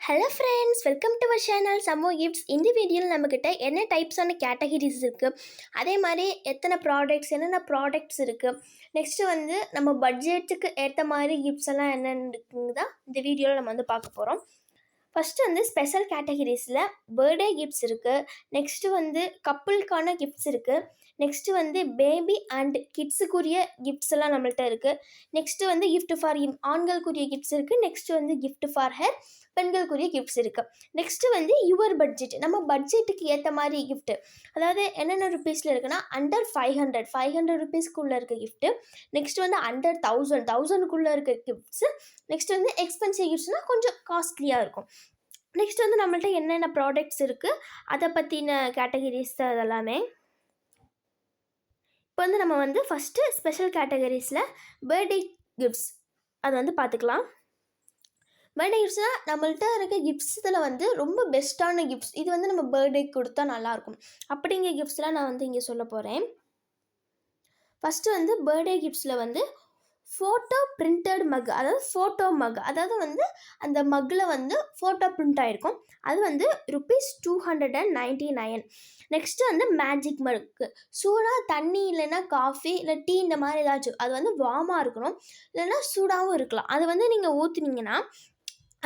Hello friends, welcome to our channel சம்மோ gifts. இந்த வீடியோவில் நம்மக்கிட்ட என்ன டைப்ஸான கேட்டகரிஸ் இருக்குது, அதே மாதிரி எத்தனை ப்ராடக்ட்ஸ், என்னென்ன ப்ராடக்ட்ஸ் இருக்குது, நெக்ஸ்ட்டு வந்து நம்ம பட்ஜெட்டுக்கு ஏற்ற மாதிரி கிஃப்ட்ஸ் எல்லாம் என்னென்னு இருக்குங்க தான் இந்த வீடியோவில் நம்ம வந்து பார்க்க போகிறோம். ஃபஸ்ட்டு வந்து ஸ்பெஷல் கேட்டகரிஸில் பர்த்டே கிஃப்ட்ஸ் இருக்குது. நெக்ஸ்ட்டு வந்து கப்புளுக்கான கிஃப்ட்ஸ் இருக்குது. நெக்ஸ்ட்டு வந்து பேபி அண்ட் கிட்ஸுக்குரிய கிஃப்ட்ஸ் எல்லாம் நம்மள்ட்ட இருக்குது. நெக்ஸ்ட்டு வந்து கிஃப்ட் ஃபார் ஆண்களுக்குரிய கிஃப்ட்ஸ் இருக்குது. நெக்ஸ்ட்டு வந்து கிஃப்ட் ஃபார் ஹேர் பெண்களுக்குரிய கிஃப்ட்ஸ் இருக்குது. நெக்ஸ்ட்டு வந்து யுவர் பட்ஜெட், நம்ம பட்ஜெட்டுக்கு ஏற்ற மாதிரி கிஃப்ட்டு, அதாவது என்னென்ன ருபீஸில் இருக்குன்னா அண்டர் 500 ருபீஸ்க்குள்ளே இருக்க கிஃப்ட்டு. நெக்ஸ்ட் வந்து அண்டர் 1000க்குள்ளே இருக்க கிஃப்ட்ஸு. நெக்ஸ்ட் வந்து எக்ஸ்பென்சிவ் கிஃப்ட்ஸ்னால் கொஞ்சம் காஸ்ட்லியாக இருக்கும். நெக்ஸ்ட் வந்து நம்மள்ட்ட என்னென்ன ப்ராடக்ட்ஸ் இருக்குது அதை பற்றின கேட்டகரிஸ் தான் இதெல்லாமே. இப்போ வந்து நம்ம வந்து ஃபஸ்ட்டு ஸ்பெஷல் கேட்டகரிஸில் பர்த்டே கிஃப்ட்ஸ் அதை வந்து பார்த்துக்கலாம். பர்த்டே கிஃப்ட்ஸ்னால் நம்மள்ட்ட இருக்க கிஃப்ட்ஸ் இதில் வந்து ரொம்ப பெஸ்ட்டான கிஃப்ட்ஸ், இது வந்து நம்ம பர்த்டேக்கு கொடுத்தா நல்லாயிருக்கும் அப்படிங்கிற கிஃப்ட்ஸ்லாம் நான் வந்து இங்கே சொல்ல போகிறேன். ஃபஸ்ட்டு வந்து பர்த்டே கிஃப்ட்ஸில் வந்து ஃபோட்டோ பிரிண்டட் மக், அதாவது ஃபோட்டோ மக், அதாவது வந்து அந்த மக்கில் வந்து ஃபோட்டோ பிரிண்ட் ஆகிருக்கும். அது வந்து ₹299. நெக்ஸ்ட்டு வந்து மேஜிக் மக்கு, சூடாக தண்ணி இல்லைன்னா காஃபி இல்லை டீ இந்த மாதிரி ஏதாச்சும், அது வந்து வார்மாக இருக்கணும், இல்லைன்னா சூடாகவும் இருக்கலாம். அது வந்து நீங்கள் ஊற்றுனீங்கன்னா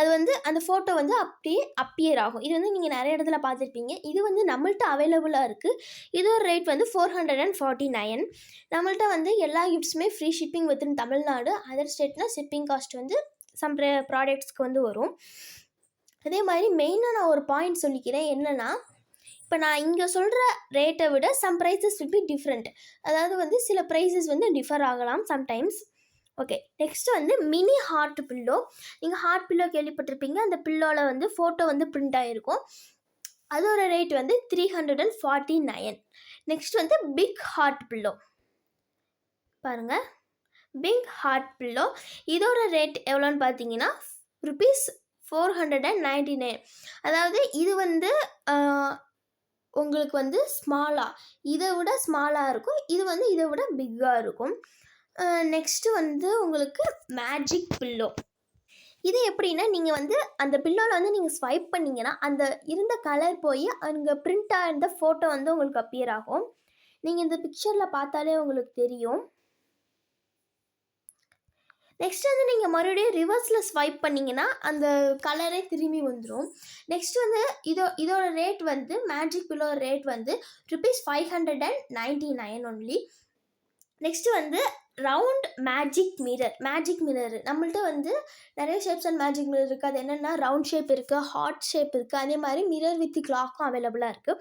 அது வந்து அந்த ஃபோட்டோ வந்து அப்படியே அப்பியர் ஆகும். இது வந்து நீங்கள் நிறைய இடத்துல பார்த்துருப்பீங்க. இது வந்து நம்மள்ட்ட அவைலபிளாக இருக்குது. இதோட ரேட் வந்து $449. நம்மள்ட்ட வந்து எல்லா கிஃப்ட்ஸுமே free shipping within Tamil Nadu. Other ஸ்டேட்னால் ஷிப்பிங் காஸ்ட் வந்து சம் ப்ராடக்ட்ஸ்க்கு வந்து வரும். அதே மாதிரி மெயினாக நான் ஒரு பாயிண்ட் சொல்லிக்கிறேன். என்னென்னா, இப்போ நான் இங்கே சொல்கிற ரேட்டை விட some prices will be different. அதாவது வந்து சில ப்ரைஸஸ் வந்து டிஃபர் ஆகலாம் சம்டைம்ஸ். ஓகே, நெக்ஸ்ட்டு வந்து மினி ஹார்ட் பில்லோ. நீங்கள் ஹார்ட் பில்லோ கேள்விப்பட்டிருப்பீங்க. அந்த பில்லோவில் வந்து ஃபோட்டோ வந்து பிரிண்ட் ஆகிருக்கும். அதோட ரேட் வந்து $349. நெக்ஸ்ட் வந்து பிக் ஹார்ட் பில்லோ பாருங்கள், பிக் ஹார்ட் பில்லோ இதோட ரேட் எவ்வளோன்னு பார்த்தீங்கன்னா ₹499. அதாவது இது வந்து உங்களுக்கு வந்து ஸ்மாலாக, இதை விட ஸ்மாலாக இருக்கும். இது வந்து இதை விட பிக்காக இருக்கும். நெக்ஸ்ட்டு வந்து உங்களுக்கு மேஜிக் பில்லோ. இது எப்படின்னா, நீங்கள் வந்து அந்த பில்லோவில் வந்து நீங்கள் ஸ்வைப் பண்ணிங்கன்னா அந்த இருந்த கலர் போய் அங்கே பிரிண்ட்டாக இருந்த ஃபோட்டோ வந்து உங்களுக்கு அப்பியர் ஆகும். நீங்கள் இந்த பிக்சரில் பார்த்தாலே உங்களுக்கு தெரியும். நெக்ஸ்ட் வந்து நீங்கள் மறுபடியும் ரிவர்ஸில் ஸ்வைப் பண்ணிங்கன்னா அந்த கலரே திரும்பி வந்துடும். நெக்ஸ்ட் வந்து இதோட ரேட் வந்து மேஜிக் பில்லோ ரேட் வந்து ₹599 ஒன்லி. நெக்ஸ்ட்டு வந்து ரவுண்ட் மேஜிக் மிரர். நம்மள்ட்ட வந்து நிறைய ஷேப்ஸ் அண்ட் மேஜிக் மிரர் இருக்குது. அது என்னென்னா ரவுண்ட் ஷேப் இருக்குது, ஹார்ட் ஷேப் இருக்குது, அதே மாதிரி மிரர் வித் கிளாக்கும் அவைலபிளாக இருக்குது.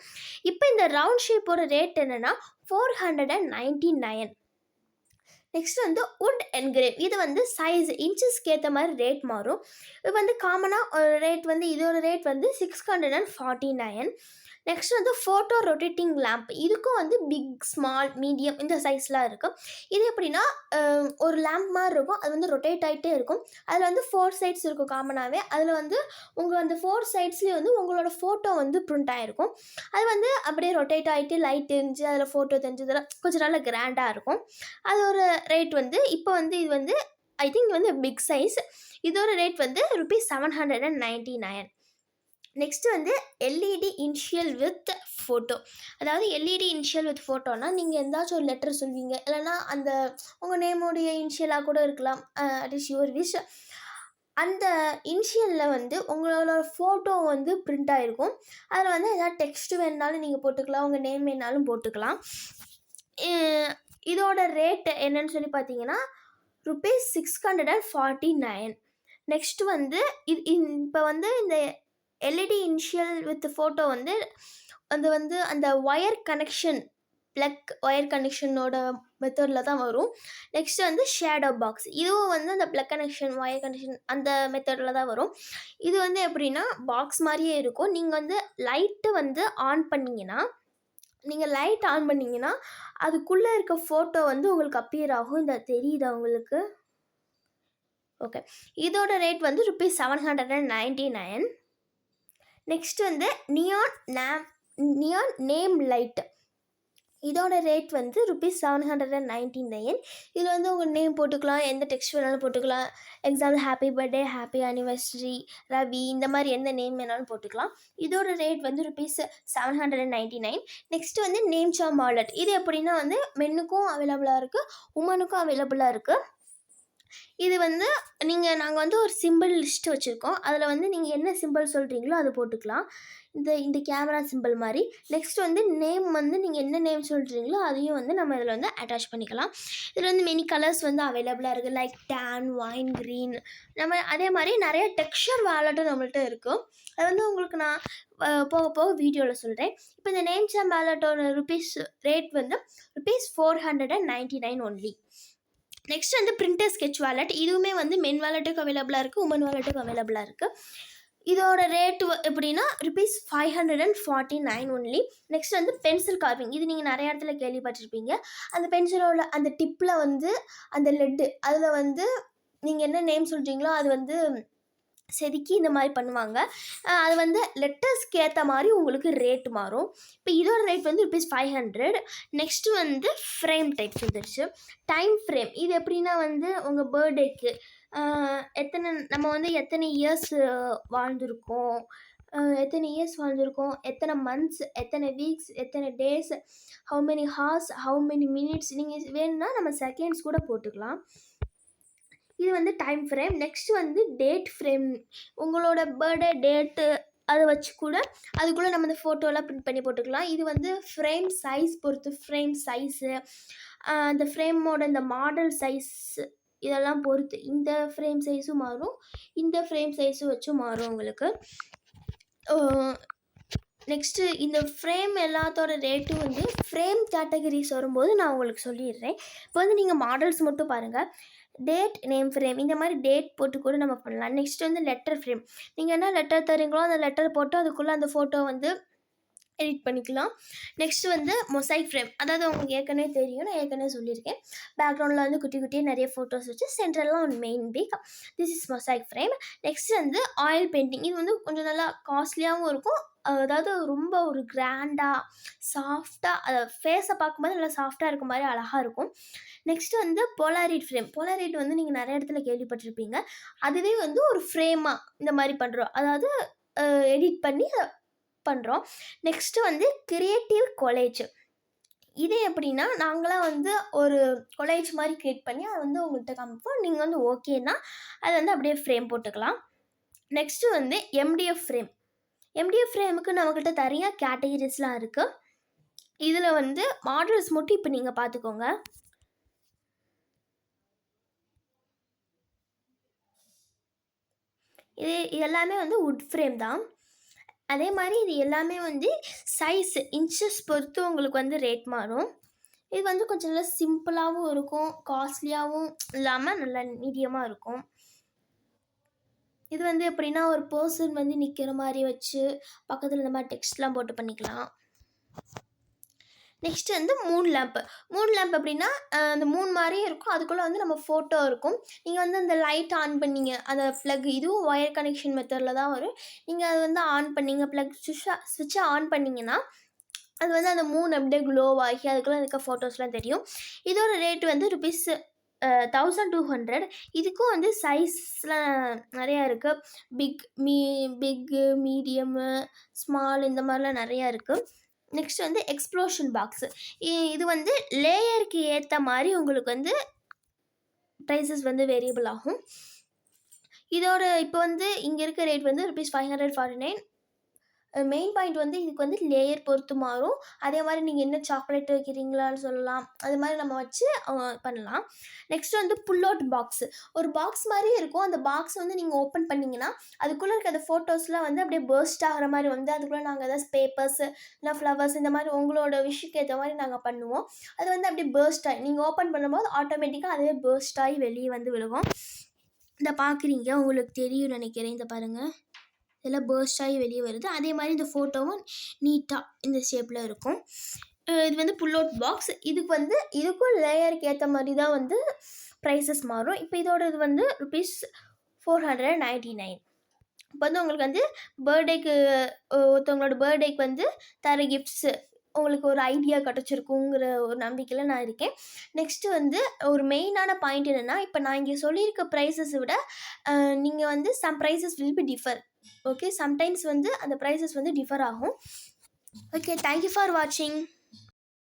இப்போ இந்த ரவுண்ட் ஷேப்போட ரேட் என்னென்னா $499. நெக்ஸ்ட் வந்து வுட் என்கிரேவ். இது வந்து சைஸ் இன்ச்சஸ்க்கு ஏற்ற மாதிரி ரேட் மாறும். இது வந்து காமனாக ரேட் வந்து இதோட ரேட் வந்து $649. நெக்ஸ்ட் வந்து ஃபோட்டோ ரொட்டேட்டிங் லேம்ப். இதுக்கும் வந்து பிக், ஸ்மால், மீடியம் இந்த சைஸ்லாம் இருக்கும். இது எப்படின்னா ஒரு லேம்ப் மாதிரி இருக்கும். அது வந்து ரொட்டேட் ஆகிட்டே இருக்கும். அதில் வந்து 4 சைட்ஸ் இருக்கும் காமனாகவே. அதில் வந்து உங்கள் அந்த 4 சைட்ஸ்லேயும் வந்து உங்களோட ஃபோட்டோ வந்து பிரிண்ட் ஆகிருக்கும். அது வந்து அப்படியே ரொட்டேட் ஆகிட்டு லைட் தெரிஞ்சு அதில் ஃபோட்டோ தெரிஞ்சதெல்லாம் கொஞ்சம் நல்லா கிராண்டாக இருக்கும். அது ஒரு ரேட் வந்து இப்போ வந்து இது வந்து ஐ திங்க் வந்து பிக் சைஸ். இதோட ரேட் வந்து ₹799. நெக்ஸ்ட்டு வந்து எல்இடி இனிஷியல் வித் ஃபோட்டோ. அதாவது எல்இடி இனிஷியல் வித் ஃபோட்டோனா, நீங்கள் எந்தாச்சும் ஒரு லெட்டர் சொல்வீங்க, இல்லைனா அந்த உங்கள் நேமுடைய இனிஷியலாக கூட இருக்கலாம், அட் இஸ் யுவர் விஷ். அந்த இனிஷியலில் வந்து உங்களோட ஃபோட்டோ வந்து பிரிண்ட் ஆகிருக்கும். அதில் வந்து எதாவது டெக்ஸ்ட் வேணுனாலும் நீங்கள் போட்டுக்கலாம், உங்கள் நேம் வேணாலும் போட்டுக்கலாம். இதோட ரேட் என்னன்னு சொல்லி பார்த்தீங்கன்னா ₹649. நெக்ஸ்ட் வந்து இப்போ வந்து இந்த எல்இடி இனிஷியல் வித் ஃபோட்டோ வந்து அது வந்து அந்த ஒயர் கனெக்ஷன், ப்ளக் ஒயர் கனெக்ஷனோட மெத்தடில் தான் வரும். நெக்ஸ்ட்டு வந்து ஷேடோ பாக்ஸ். இதுவும் வந்து அந்த ப்ளக் கனெக்ஷன், ஒயர் கனெக்ஷன் அந்த மெத்தடில் தான் வரும். இது வந்து எப்படின்னா பாக்ஸ் மாதிரியே இருக்கும். நீங்கள் வந்து லைட்டு வந்து ஆன் பண்ணிங்கன்னா, அதுக்குள்ளே இருக்க ஃபோட்டோ வந்து உங்களுக்கு அப்பியர் ஆகும். இந்த தெரியுதா உங்களுக்கு? ஓகே, இதோட ரேட் வந்து ₹799. நெக்ஸ்ட் வந்து நியான் நேம் லைட். இதோட ரேட் வந்து ₹799. இதில் வந்து உங்கள் நேம் போட்டுக்கலாம், எந்த டெக்ஸ்ட் வேணாலும் போட்டுக்கலாம். Example happy birthday, happy anniversary, Ravi, இந்த மாதிரி எந்த நேம் வேணாலும் போட்டுக்கலாம். இதோட ரேட் வந்து ₹799. நெக்ஸ்ட்டு வந்து நேம் சார்ம் வாலெட். இது எப்படின்னா வந்து மென்னுக்கும் அவைலபிளாக இருக்குது, உமனுக்கும் அவைலபிளாக இருக்குது. இது வந்து நாங்கள் வந்து ஒரு சிம்பிள் லிஸ்ட் வச்சுருக்கோம். அதில் வந்து நீங்கள் என்ன சிம்பிள் சொல்கிறீங்களோ அதை போட்டுக்கலாம். இந்த கேமரா சிம்பிள் மாதிரி. நெக்ஸ்ட் வந்து நேம் வந்து நீங்கள் என்ன நேம் சொல்கிறீங்களோ அதையும் வந்து நம்ம இதில் வந்து அட்டாச் பண்ணிக்கலாம். இதில் வந்து மெனி கலர்ஸ் வந்து அவைலபிளாக இருக்குது, லைக் டேன், ஒயின், க்ரீன். நம்ம அதே மாதிரி நிறைய டெக்ஸ்சர் வாலெட்டும் நம்மள்ட்ட இருக்கும். அது வந்து உங்களுக்கு நான் போக போக வீடியோவில் சொல்கிறேன். இப்போ இந்த நேம் சார்ம் வாலெட்டோட ரேட் வந்து ₹499 ஒன்லி. நெக்ஸ்ட் வந்து பிரிண்டர் ஸ்கெட்ச் வாலெட். இதுவுமே வந்து மென் வாலெட்டுக்கு அவைலபிளாக இருக்குது, உமன் வாலெட்டுக்கு அவைலபிளாக இருக்குது. இதோட ரேட்டு எப்படின்னா ₹549 ஒன்லி. நெக்ஸ்ட் வந்து பென்சில் கார்விங். இது நீங்கள் நிறைய இடத்துல கேள்விப்பட்டிருப்பீங்க. அந்த பென்சிலோட அந்த டிப்பில் வந்து அந்த லெட்டு அதில் வந்து நீங்கள் என்ன நேம் சொல்கிறீங்களோ அது வந்து செதுக்கி இந்த மாதிரி பண்ணுவாங்க. அது வந்து லெட்டர்ஸ்க்கு ஏற்ற மாதிரி உங்களுக்கு ரேட் மாறும். இப்போ இதோட ரேட் வந்து ₹500. நெக்ஸ்ட்டு வந்து ஃப்ரேம் டைப்ஸ் வந்துருச்சு. Time frame. இது எப்படின்னா வந்து உங்கள் பர்த்டேக்கு நம்ம வந்து எத்தனை இயர்ஸ் வாழ்ந்திருக்கோம், எத்தனை மந்த்ஸ், எத்தனை வீக்ஸ், எத்தனை days, how many hours, how many minutes. நீங்கள் வேணும்னா நம்ம செகண்ட்ஸ் கூட போட்டுக்கலாம். இது வந்து டைம் ஃப்ரேம். நெக்ஸ்ட் வந்து டேட் ஃப்ரேம். உங்களோட பர்த்டே டேட்டு அதை வச்சு கூட அதுக்குள்ளே நம்ம இந்த ஃபோட்டோலாம் பிரிண்ட் பண்ணி போட்டுக்கலாம். இது வந்து ஃப்ரேம் சைஸ் பொறுத்து, ஃப்ரேம் சைஸு, அந்த ஃப்ரேமோட இந்த மாடல் சைஸ் இதெல்லாம் பொறுத்து இந்த ஃப்ரேம் சைஸும் மாறும், இந்த ஃப்ரேம் சைஸும் வச்சும் மாறும் உங்களுக்கு. நெக்ஸ்ட்டு இந்த ஃப்ரேம் எல்லாத்தோட ரேட்டும் வந்து ஃப்ரேம் கேட்டகரிஸ் வரும்போது நான் உங்களுக்கு சொல்லிடுறேன். இப்போ வந்து நீங்கள் மாடல்ஸ் மட்டும் பாருங்கள். டேட், நேம் ஃப்ரேம், இந்த மாதிரி டேட் போட்டு கூட நம்ம பண்ணலாம். நெக்ஸ்ட் வந்து லெட்டர் ஃப்ரேம். நீங்கள் என்ன லெட்டர் தரீங்களோ அந்த லெட்டர் போட்டு அதுக்குள்ளே அந்த ஃபோட்டோ வந்து எடிட் பண்ணிக்கலாம். நெக்ஸ்ட் வந்து மொசைக் ஃப்ரேம். அதாவது உங்களுக்கு ஏற்கனவே தெரியும், நான் ஏற்கனவே சொல்லியிருக்கேன். பேக்ரவுண்டில் வந்து குட்டி குட்டியாக நிறைய ஃபோட்டோஸ் வச்சு சென்ட்ரலாம் ஒரு main pic. This is mosaic frame. Next வந்து ஆயில் பெயிண்டிங். இது வந்து கொஞ்சம் நல்லா காஸ்ட்லியாகவும் இருக்கும், அதாவது ரொம்ப ஒரு கிராண்டாக சாஃப்டாக அதை ஃபேஸை பார்க்கும்போது நல்லா சாஃப்டாக இருக்க மாதிரி அழகாக இருக்கும். நெக்ஸ்ட்டு வந்து போலாரிட் ஃப்ரேம். போலாரிட் வந்து நீங்கள் நிறைய இடத்துல கேள்விப்பட்டிருப்பீங்க. அதுவே வந்து ஒரு ஃப்ரேமாக இந்த மாதிரி பண்ணுறோம், அதாவது எடிட் பண்ணி பண்ணுறோம். நெக்ஸ்ட்டு வந்து கிரியேட்டிவ் கொலேஜ். இது எப்படின்னா நாங்களாம் வந்து ஒரு கொலேஜ் மாதிரி க்ரியேட் பண்ணி அதை வந்து உங்கள்கிட்ட காமிப்போம். நீங்கள் வந்து ஓகேன்னா அதை வந்து அப்படியே ஃப்ரேம் போட்டுக்கலாம். நெக்ஸ்ட்டு வந்து எம்டிஎஃப் ஃப்ரேம். எம்டிஎஃப் ஃப்ரேமுக்கு நம்மக்கிட்ட தனியாக கேட்டகரிஸ்லாம் இருக்குது. இதில் வந்து மாடல்ஸ் மட்டும் இப்போ நீங்கள் பார்த்துக்கோங்க. இது எல்லாமே வந்து வுட் ஃப்ரேம் தான். அதே மாதிரி இது எல்லாமே வந்து சைஸ் இன்ச்சஸ் பொறுத்து உங்களுக்கு வந்து ரேட் மாறும். இது வந்து கொஞ்சம் நல்லா சிம்பிளாகவும் இருக்கும், காஸ்ட்லியாகவும் இல்லாமல் நல்லா மீடியமாக இருக்கும். இது வந்து எப்படின்னா ஒரு பர்சன் வந்து நிற்கிற மாதிரி வச்சு பக்கத்தில் இந்த மாதிரி டெக்ஸ்ட்லாம் போட்டு பண்ணிக்கலாம். நெக்ஸ்ட்டு வந்து மூன் லேம்ப் அப்படின்னா அந்த மூன் மாதிரியே இருக்கும், அதுக்குள்ளே வந்து நம்ம ஃபோட்டோ இருக்கும். நீங்கள் வந்து அந்த லைட் ஆன் பண்ணிங்க, அந்த ப்ளக், இதுவும் ஒயர் கனெக்ஷன் மெத்தடில் தான் வரும். நீங்கள் அதை வந்து ஆன் பண்ணிங்க, ப்ளக் ஸ்விட்சை ஆன் பண்ணிங்கன்னா அது வந்து அந்த மூன் அப்படியே க்ளோவாகி அதுக்குள்ளே இருக்க ஃபோட்டோஸ்லாம் தெரியும். இதோட ரேட் வந்து ₹1200. இதுக்கும் வந்து சைஸ்லாம் நிறையா இருக்குது. பிக்கு, மீடியமு, ஸ்மால், இந்த மாதிரிலாம் நிறையா இருக்குது. நெக்ஸ்ட் வந்து எக்ஸ்ப்ளோஷன் பாக்ஸு. இது வந்து லேயருக்கு ஏற்ற மாதிரி உங்களுக்கு வந்து ப்ரைஸஸ் வந்து வேரியபிள் ஆகும். இதோட இப்போ வந்து இங்கே இருக்க ரேட் வந்து ₹549. மெயின் பாயிண்ட் வந்து இதுக்கு வந்து லேயர் பொறுத்து மாறும். அதே மாதிரி நீங்கள் என்ன சாக்லேட் வைக்கிறீங்களான்னு சொல்லலாம், அது மாதிரி நம்ம வச்சு பண்ணலாம். நெக்ஸ்ட் வந்து புல் அவுட் பாக்ஸு. ஒரு பாக்ஸ் மாதிரி இருக்கும், அந்த பாக்ஸ் வந்து நீங்கள் ஓப்பன் பண்ணிங்கன்னா அதுக்குள்ளே இருக்க அந்த ஃபோட்டோஸ்லாம் வந்து அப்படியே பர்ஸ்ட் ஆகிற மாதிரி வந்து அதுக்குள்ளே நாங்கள் ஏதாவது பேப்பர்ஸ் இல்லை ஃப்ளவர்ஸ் இந்த மாதிரி உங்களோட விஷயக்கு ஏற்ற மாதிரி நாங்கள் பண்ணுவோம். அது வந்து அப்படியே பர்ஸ்ட் ஆகி நீங்கள் ஓப்பன் பண்ணும்போது ஆட்டோமேட்டிக்காக அதுவே பர்ஸ்ட் ஆகி வெளியே வந்து விழுகும். இந்த பார்க்குறீங்க, உங்களுக்கு தெரியும் நினைக்கிறேன். இந்த பாருங்கள், இதெல்லாம் பர்ஸ்ட் ஆகி வெளியே வருது. அதே மாதிரி இந்த ஃபோட்டோவும் நீட்டாக இந்த ஷேப்பில் இருக்கும். இது வந்து புல் அவுட் பாக்ஸ். இதுக்கும் லேயருக்கு ஏற்ற மாதிரி தான் வந்து ப்ரைஸஸ் மாறும். இப்போ இதோட இது வந்து ₹499. இப்போ வந்து உங்களுக்கு வந்து பர்த்டேக்கு ஒருத்தவங்களோட பர்த்டேக்கு வந்து தர கிஃப்ட்ஸு உங்களுக்கு ஒரு ஐடியா கிடச்சிருக்குங்கிற ஒரு நம்பிக்கையில் நான் இருக்கேன். நெக்ஸ்ட்டு வந்து ஒரு மெயினான பாயிண்ட் என்னென்னா, இப்போ நான் இங்கே சொல்லியிருக்க ப்ரைஸஸை விட நீங்கள் வந்து some prices will be differ. Okay, sometimes வந்து அந்த ப்ரைஸஸ் வந்து டிஃபர் ஆகும். ஓகே, தேங்க்யூ ஃபார் வாட்சிங்.